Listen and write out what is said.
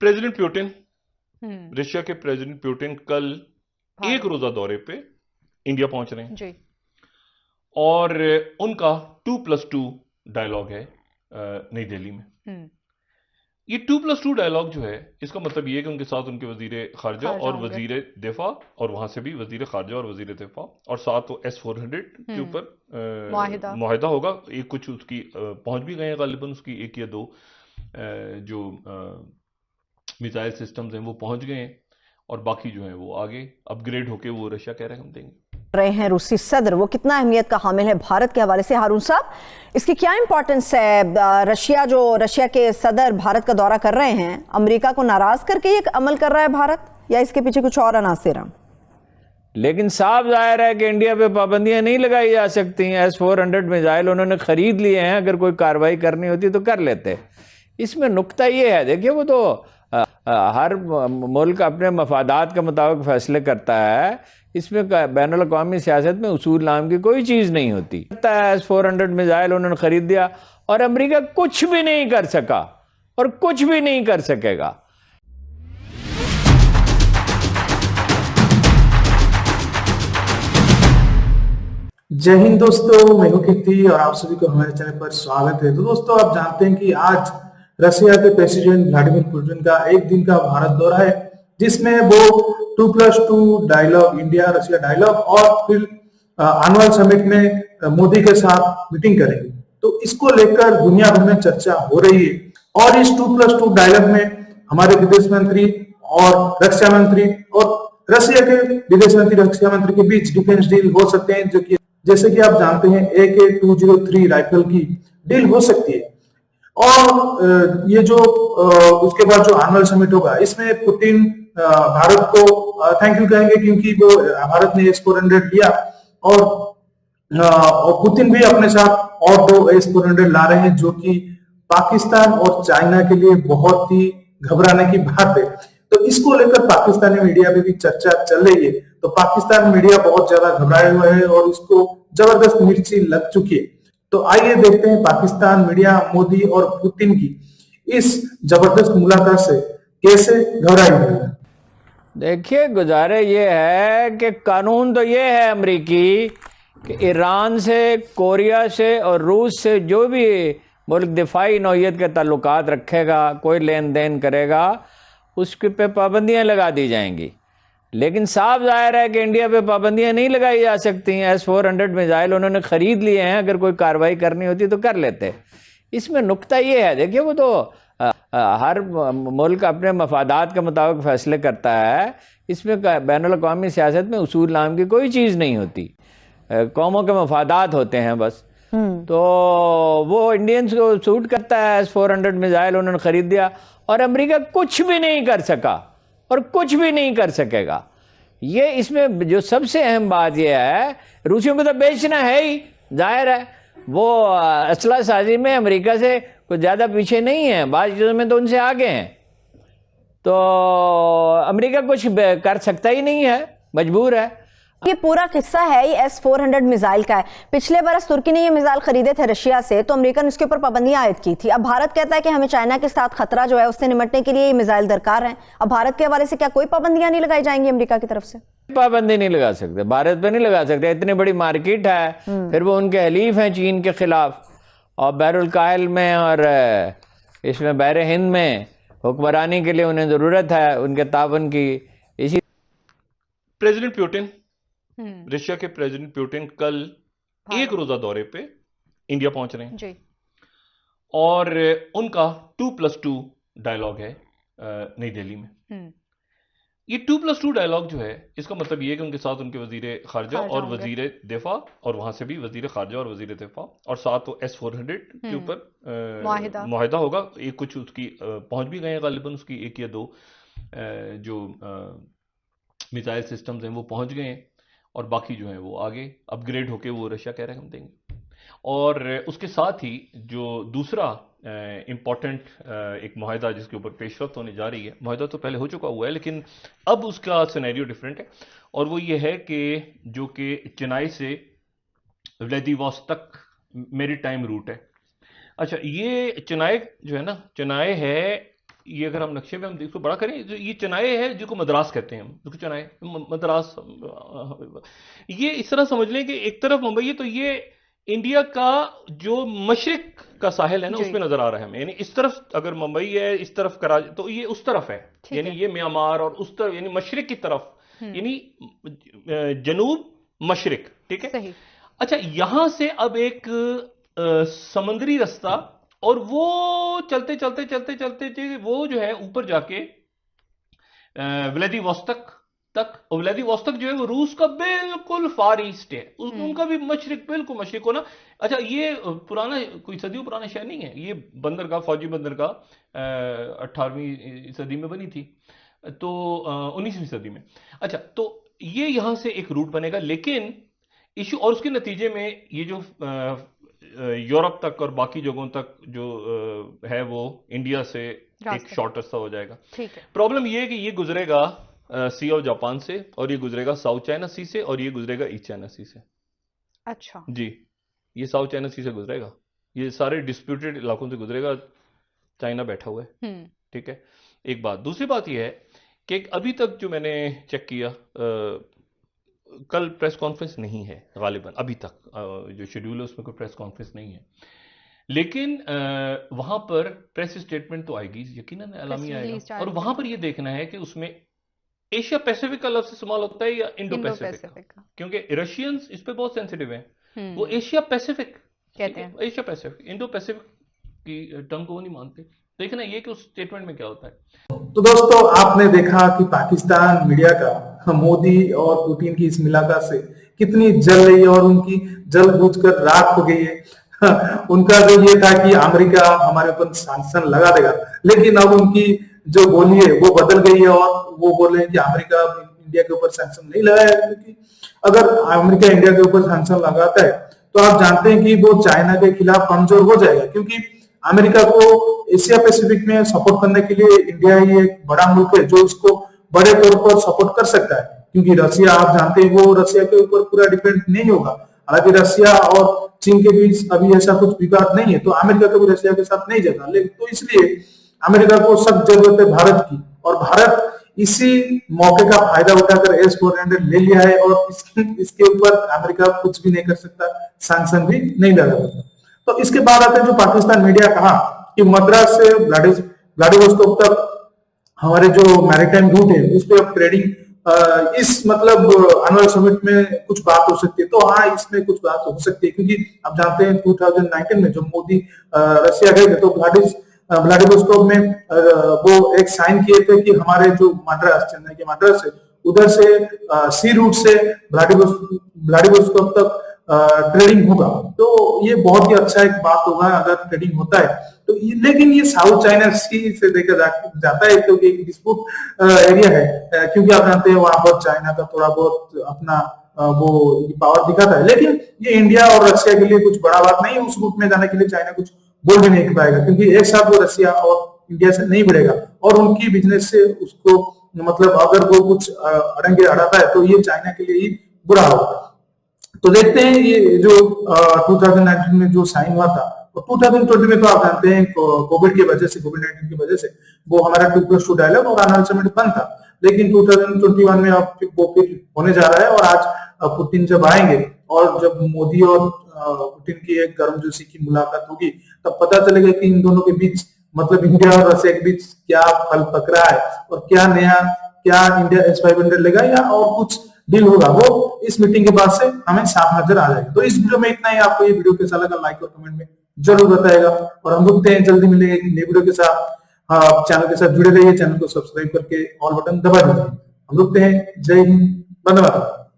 President Putin, हम्म। Russia के president Putin कल एक भारत। रोजा दौरे पे इंडिया पहुंच रहे हैं जी। और उनका 2+2 डायलॉग है नई दिल्ली में। हम्म। ये 2+2 डायलॉग जो है, इसका मतलब ये है कि उनके साथ उनके वजीर खारजा खारजा और होंगे। वजीर दिफा, और वहां से भी वजीर खारजा और वजीर दिफा, और साथ वो S-400 के ऊपर मुआहिदा। मुआहिदा होगा। एक कुछ उसकी पहुंच भी गए हैं गालिबन, उसकी एक या दो जो मिसाइल सिस्टम्स हैं वो पहुंच गए हैं, और बाकी जो है वो आगे अपग्रेड होके वो रशिया कह रहे हैं हम देंगे। रहे हैं रूसी सदर, वो कितना अहमियत का हामिल है भारत के हवाले से हारून साहब, इसकी क्या इंपॉर्टेंस है? रशिया के सदर भारत का दौरा कर रहे हैं, अमेरिका को नाराज करके ये अमल कर रहा है भारत, या इसके पीछे कुछ और अनासिर हैं? लेकिन साफ जाहिर है कि इंडिया पे पाबंदियां नहीं लगाई जा सकती हैं। S-400 मिसाइल उन्होंने खरीद लिए हैं, अगर कोई कार्रवाई करनी होती तो कर लेते। इसमें नुक्ता ये है, देखिए वो तो हर मुल्क अपने मफादात के मुताबिक फैसले करता है। इसमें बैनुल अक़वामी सियासत में उसूल नाम की कोई चीज़ नहीं होती। S-400 मिसाइल उन्होंने खरीद दिया और अमेरिका कुछ भी नहीं कर सका और कुछ भी नहीं कर सकेगा। जय हिंद दोस्तों, मैं हूं कीर्ति और आप सभी को हमारे चैनल पर स्वागत है। तो दोस्तों, आप जानते हैं कि आज रशिया के प्रेसिडेंट व्लादिमीर पुतिन का एक दिन का भारत दौरा है, जिसमें वो 2+2 डायलॉग, इंडिया रशिया डायलॉग, और फिर एनुअल समिट में मोदी के साथ मीटिंग करेंगे। तो इसको लेकर दुनिया भर में चर्चा हो रही है और इस 2+2 डायलॉग में हमारे विदेश मंत्री और रक्षा मंत्री और रशिया के विदेश मंत्री रक्षा मंत्री के बीच डिफेंस डील हो सकते हैं, जो कि जैसे कि आप जानते हैं AK-203 राइफल की डील हो सकती है। और ये जो उसके बाद जो एनुअल समिट होगा, इसमें पुतिन भारत को थैंक यू कहेंगे, क्योंकि वो भारत ने S-400 लिया, और पुतिन भी अपने साथ और 2 S-400 ला रहे हैं, जो कि पाकिस्तान और चाइना के लिए बहुत ही घबराने की बात है। तो इसको लेकर पाकिस्तानी मीडिया में भी चर्चा चल रही है। तो पाकिस्तान मीडिया बहुत ज्यादा घबराए हुए है और इसको जबरदस्त मिर्ची लग चुकी है। तो आइए देखते हैं पाकिस्तान मीडिया मोदी और पुतिन की इस जबरदस्त मुलाकात से कैसे घबराई हुई है। देखिए, गुजारे ये है कि कानून तो ये है अमरीकी कि ईरान से, कोरिया से और रूस से जो भी मुल्क दिफाई नौइयत के ताल्लुकात रखेगा, कोई लेन देन करेगा, उसके पे पाबंदियां लगा दी जाएंगी। लेकिन साफ जाहिर है कि इंडिया पे पाबंदियां नहीं लगाई जा सकती हैं। S-400 मिसाइल उन्होंने खरीद लिए हैं, अगर कोई कार्रवाई करनी होती तो कर लेते। इसमें नुक्ता ये है, देखिए वो तो हर मुल्क अपने मफादात के मुताबिक फैसले करता है। इसमें बैनुल अक़वामी सियासत में उसूल नाम की कोई चीज़ नहीं होती, कौमों के मफादात होते हैं बस। तो वो इंडियंस को सूट करता है। S-400 मिसाइल उन्होंने खरीद दिया और अमेरिका कुछ भी नहीं कर सका और कुछ भी नहीं कर सकेगा। ये इसमें जो सबसे अहम बात यह है, रूसियों को तो बेचना है ही, जाहिर है वो असला साजी में अमेरिका से कुछ ज़्यादा पीछे नहीं है, बात चीज़ों में तो उनसे आगे हैं। तो अमेरिका कुछ कर सकता ही नहीं है, मजबूर है। ये पूरा किस्सा है ये S-400 मिसाइल का है। पिछले बरस तुर्की ने ये मिसाइल खरीदे थे रशिया से, तो अमेरिका ने उसके ऊपर पाबंदियां आयद की थी। अब भारत कहता है कि हमें चाइना के साथ खतरा जो है उससे निपटने के लिए ये मिसाइल दरकार है। अब भारत के हवाले से क्या कोई पाबंदियां नहीं लगाई जाएंगी अमेरिका की तरफ से? पाबंदी नहीं लगा सकते, भारत पे नहीं लगा सकते। इतनी बड़ी मार्केट है, फिर वो उनके हलीफ हैं चीन के खिलाफ, और बैरुल काहिल में और इसमें बहर हिंद में हुक्मरानी के लिए उन्हें ज़रूरत है उनके ताबन की। इसी प्रेसिडेंट प्यूटिन, रशिया के प्रेसिडेंट प्यूटिन कल एक रोजा दौरे पे इंडिया पहुंच रहे हैं जी। और उनका 2+2 डायलॉग है नई दिल्ली में। ये 2+2 डायलॉग जो है, इसका मतलब ये है कि उनके साथ उनके वजीर खारजा और वजीर दिफा, और वहां से भी वजीर खारजा और वजीर दिफा, और साथ वो S-400 के ऊपर मुआहिदा होगा। एक कुछ उसकी पहुंच भी गए हैं गालिबन, उसकी एक या दो जो मिसाइल सिस्टम्स हैं वो पहुंच गए हैं, और बाकी जो है वो आगे अपग्रेड होके वो रशिया कह रहे हैं हम देंगे। और उसके साथ ही जो दूसरा इम्पॉर्टेंट एक मुआहिदा जिसके ऊपर पेशरफ्त होने जा रही है, मुआहिदा तो पहले हो चुका हुआ है लेकिन अब उसका सिनेरियो डिफरेंट है, और वो ये है कि जो कि चेन्नई से व्लादिवोस्तोक मेरीटाइम रूट है। अच्छा, ये चेन्नई जो है ना, चेन्नई है ये अगर हम नक्शे में हम इसको बड़ा करें, जो ये चेन्नई है जिसको मद्रास कहते हैं हम, जिसको चेन्नई मद्रास, ये इस तरह समझ लें कि एक तरफ मुंबई है, तो ये इंडिया का जो मशरिक का साहिल है ना उसमें नजर आ रहा है हमें, यानी इस तरफ अगर मुंबई है, इस तरफ कराची, तो ये उस तरफ है, यानी ये म्यांमार और उस तरफ यानी मशरिक की तरफ, यानी जनूब मशरिक, ठीक है। अच्छा, यहां से अब एक समुद्री रास्ता, और वो चलते चलते चलते चलते वो जो है ऊपर जाके व्लादिवोस्तोक तक, और व्लादिवोस्तोक जो है वो रूस का बिल्कुल फार ईस्ट है, उनका भी मशरिक, बिल्कुल मशरिक होना। अच्छा, ये पुराना कोई सदियों पुराना शहर नहीं है, ये बंदरगाह, फौजी बंदरगाह 18वीं सदी में बनी थी, तो 19वीं सदी में। अच्छा, तो ये यहां से एक रूट बनेगा, लेकिन इशू, और उसके नतीजे में ये जो यूरोप तक और बाकी जगहों तक जो है वो इंडिया से एक शॉर्ट रास्ता हो जाएगा। ठीक है। प्रॉब्लम ये है कि ये गुजरेगा सी ऑफ जापान से, और ये गुजरेगा साउथ चाइना सी से, और ये गुजरेगा ईस्ट चाइना सी से। अच्छा जी, ये साउथ चाइना सी से गुजरेगा, ये सारे डिस्प्यूटेड इलाकों से गुजरेगा, चाइना बैठा हुआ है, ठीक है। एक बात, दूसरी बात ये है कि अभी तक जो मैंने चेक किया, कल प्रेस कॉन्फ्रेंस नहीं है गालिबन, अभी तक जो शेड्यूल है उसमें कोई प्रेस कॉन्फ्रेंस नहीं है, लेकिन वहां पर प्रेस स्टेटमेंट तो आएगी, यकीनन एलामी आएगा, और वहां पर ये देखना है कि उसमें एशिया पैसिफिक का लफ्ज इस्तेमाल होता है या इंडो पैसिफिक, क्योंकि रशियंस इस पे बहुत सेंसिटिव हैं, वो एशिया पैसिफिक कहते हैं, एशिया पैसिफिक, इंडो पैसिफिक की टर्म को वो नहीं मानते। देखना ये कि उस स्टेटमेंट में क्या होता है। तो दोस्तों, आपने देखा कि पाकिस्तान मीडिया का मोदी और पुतिन की इस मुलाकात से कितनी जल रही है, और उनकी जल बुझकर राख हो गई है। उनका जो ये था कि अमेरिका हमारे ऊपर सैंक्शन लगा देगा, लेकिन अब उनकी जो बोली है वो बदल गई है, और वो बोले कि अमेरिका इंडिया के ऊपर सैंक्शन नहीं लगाया, क्योंकि अगर अमेरिका इंडिया के ऊपर सैंक्शन लगाता है तो आप जानते हैं कि वो चाइना के खिलाफ कमजोर हो जाएगा, क्योंकि अमेरिका को एशिया पैसिफिक में सपोर्ट करने के लिए इंडिया ही एक बड़ा मुल्क है जो इसको बड़े तौर पर सपोर्ट कर सकता है, क्योंकि रशिया, आप जानते हैं, वो रशिया के ऊपर पूरा डिपेंड नहीं होगा। हालांकि रशिया और चीन के बीच अभी ऐसा कुछ विवाद नहीं है, तो अमेरिका को भी रशिया के साथ नहीं जाता, लेकिन तो इसलिए अमेरिका को सख्त जरूरत है भारत की, और भारत इसी मौके का फायदा उठाकर S-400 ले लिया है, और इसके ऊपर अमेरिका कुछ भी नहीं कर सकता, सैंक्शन भी नहीं लगा सकता। तो इसके बाद आते हैं जो पाकिस्तान मीडिया कहा कि मद्रास से व्लादिवोस्तोक तक हमारे जो मैरीटाइम रूट है उस पर अब ट्रेडिंग, इस मतलब एनुअल समिट में कुछ बात हो सकती है। तो हाँ, इसमें कुछ बात हो सकती है, क्योंकि आप जानते हैं 2019 में जब मोदी रशिया गए थे तो व्लादिवोस्तोक में वो एक साइन किए थे कि हमारे जो मद्रास, चेन्नई के मद्रास है, उधर से सी रूट से व्लादिवोस्तोक तक ट्रेडिंग होगा। तो ये बहुत ही अच्छा एक बात होगा अगर ट्रेडिंग होता है तो। लेकिन ये साउथ चाइना सी से देखा जाता है, क्योंकि एक डिस्प्यूट एरिया है, क्योंकि आप जानते हैं वहां पर चाइना का थोड़ा बहुत अपना वो पावर दिखाता है, लेकिन ये इंडिया और रशिया के लिए कुछ बड़ा बात नहीं है। उस रूट में जाने के लिए चाइना कुछ बोल भी नहीं पाएगा, क्योंकि एक साथ वो रशिया और इंडिया से नहीं बढ़ेगा, और उनकी बिजनेस से उसको मतलब अगर वो कुछ अड़ंगे अड़ाता है तो ये चाइना के लिए ही बुरा होगा। तो देखते हैं ये जो 2019 में जो साइन हुआ था, और 2020 में तो आप जानते हैं कोविड की वजह से, कोविड-19 की वजह से वो हमारा 2+2 डायलॉग और एनुअल समिट बंद था, लेकिन 2021 में अब वो फिर होने जा रहा है। और आज पुतिन जब आएंगे और जब मोदी और पुतिन की एक गर्मजोशी की मुलाकात होगी, तब पता चलेगा कि इन दोनों के बीच, मतलब इंडिया और रशिया के बीच क्या फल पक रहा है, और क्या नया, क्या इंडिया S-500 लेगा या और कुछ डील होगा, वो इस मीटिंग के बाद से हमें साफ नजर आ जाएगा। तो इस वीडियो में इतना ही। आपको ये वीडियो कैसा लगा लाइक और कमेंट में जरूर बताएगा, और हम रुकते हैं, जल्दी मिलेंगे एक नई वीडियो के साथ। चैनल के साथ जुड़े रहिए, चैनल को सब्सक्राइब करके ऑल बटन दबा दीजिए। हम रुकते हैं। जय हिंद, वंदे मातरम।